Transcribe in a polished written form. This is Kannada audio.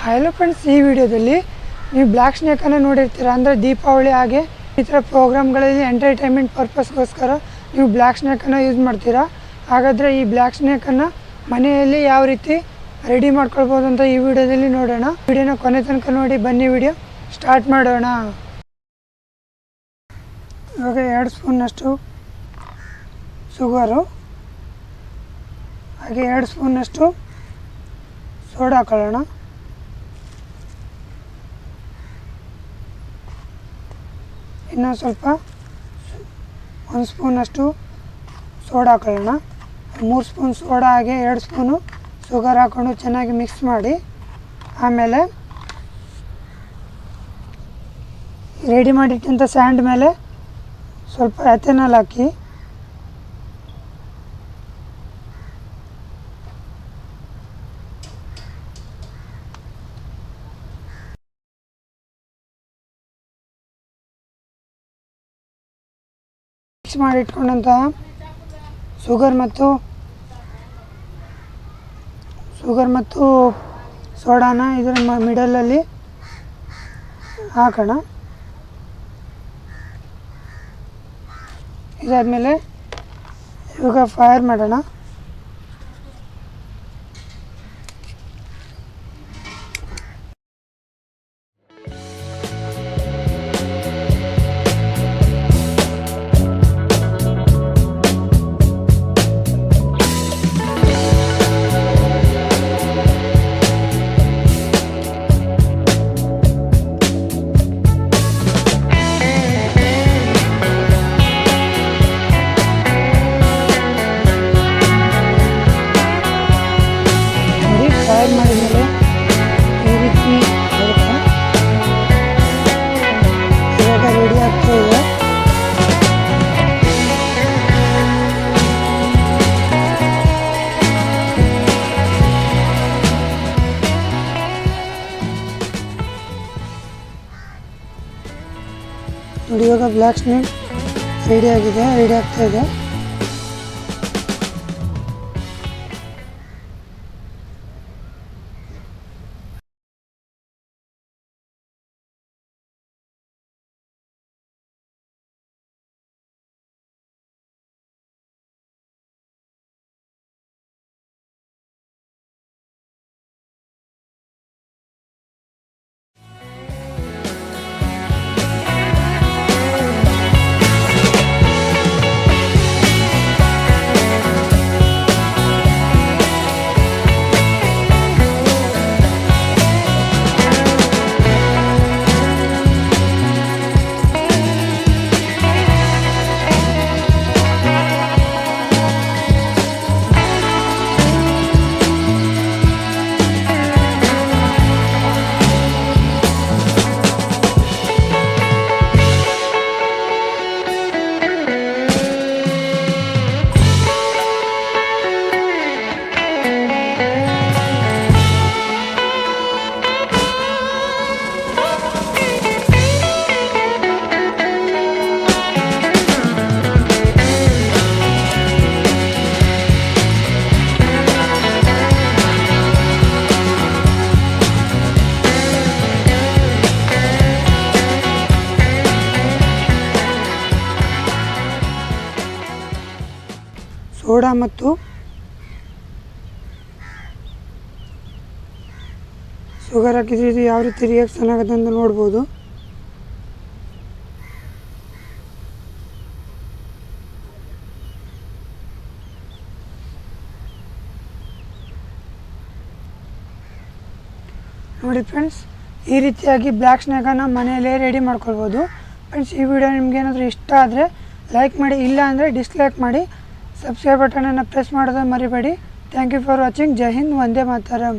ಹಲೋ ಫ್ರೆಂಡ್ಸ್, ಈ ವಿಡಿಯೋದಲ್ಲಿ ನೀವು ಬ್ಲ್ಯಾಕ್ ಸ್ನೇಕನ್ನು ನೋಡಿರ್ತೀರ. ಅಂದರೆ ದೀಪಾವಳಿ ಹಾಗೆ ಈ ಥರ ಪ್ರೋಗ್ರಾಮ್ಗಳಲ್ಲಿ ಎಂಟರ್ಟೈನ್ಮೆಂಟ್ ಪರ್ಪಸ್ಗೋಸ್ಕರ ನೀವು ಬ್ಲ್ಯಾಕ್ ಸ್ನೇಕನ್ನು ಯೂಸ್ ಮಾಡ್ತೀರಾ. ಹಾಗಾದರೆ ಈ ಬ್ಲ್ಯಾಕ್ ಸ್ನೇಕನ್ನು ಮನೆಯಲ್ಲಿ ಯಾವ ರೀತಿ ರೆಡಿ ಮಾಡ್ಕೊಳ್ಬೋದು ಅಂತ ಈ ವಿಡಿಯೋದಲ್ಲಿ ನೋಡೋಣ. ವಿಡಿಯೋನ ಕೊನೆ ತನಕ ನೋಡಿ. ಬನ್ನಿ ವಿಡಿಯೋ ಸ್ಟಾರ್ಟ್ ಮಾಡೋಣ. ಇವಾಗ 2 ಸ್ಪೂನ್ನಷ್ಟು ಶುಗರು, ಹಾಗೆ 2 ಸ್ಪೂನ್ನಷ್ಟು ಸೋಡಾ ಹಾಕೊಳ್ಳೋಣ. ಇನ್ನು ಸ್ವಲ್ಪ 1 ಸ್ಪೂನಷ್ಟು ಸೋಡಾ ಹಾಕೊಳ್ಳೋಣ. 3 ಸ್ಪೂನ್ ಸೋಡಾ ಹಾಗೆ 2 ಸ್ಪೂನು ಶುಗರ್ ಹಾಕ್ಕೊಂಡು ಚೆನ್ನಾಗಿ ಮಿಕ್ಸ್ ಮಾಡಿ, ಆಮೇಲೆ ರೆಡಿ ಮಾಡಿಟ್ಟಂಥ ಸ್ಯಾಂಡ್ ಮೇಲೆ ಸ್ವಲ್ಪ ಎಥೆನಾಲ್ ಹಾಕಿ ಮಿಕ್ಸ್ ಮಾಡಿ ಇಟ್ಕೊಂಡಂತಹ ಶುಗರ್ ಮತ್ತು ಸೋಡಾನ ಇದರ ಮಿಡಲಲ್ಲಿ ಹಾಕೋಣ. ಇದಾದಮೇಲೆ ಇವಾಗ ಫೈರ್ ಮಾಡೋಣ. ಫೈರ್ ಮಾಡಿದ್ಮೇಲೆ ಈ ರೀತಿ ಬರುತ್ತೆ. ಇವಾಗ ರೆಡಿ ಆಗ್ತಾ ಇದೆ. ನೋಡಿ, ಇವಾಗ ಬ್ಲ್ಯಾಕ್ ಸ್ನೇಕ್ ರೆಡಿ ಆಗ್ತಾ ಇದೆ. ಸೋಡಾ ಮತ್ತು ಶುಗರ್ ಹಾಕಿದ್ರೆ ಇದು ಯಾವ ರೀತಿ ರಿಯಾಕ್ಷನ್ ಆಗುತ್ತೆ ಅಂತ ನೋಡ್ಬೋದು. ನೋಡಿ ಫ್ರೆಂಡ್ಸ್, ಈ ರೀತಿಯಾಗಿ ಬ್ಲ್ಯಾಕ್ ಸ್ನೇಕನ್ನು ಮನೆಯಲ್ಲೇ ರೆಡಿ ಮಾಡ್ಕೊಳ್ಬೋದು. ಫ್ರೆಂಡ್ಸ್, ಈ ವಿಡಿಯೋ ನಿಮ್ಗೆ ಏನಾದರೂ ಇಷ್ಟ ಆದರೆ ಲೈಕ್ ಮಾಡಿ, ಇಲ್ಲ ಅಂದರೆ ಡಿಸ್ಲೈಕ್ ಮಾಡಿ. ಸಬ್ಸ್ಕ್ರೈಬ್ ಬಟನನ್ನು ಪ್ರೆಸ್ ಮಾಡೋದನ್ನು ಮರಿಬೇಡಿ. Thank you for watching. ಜೈ ಹಿಂದ್, ವಂದೇ ಮಾತರಂ.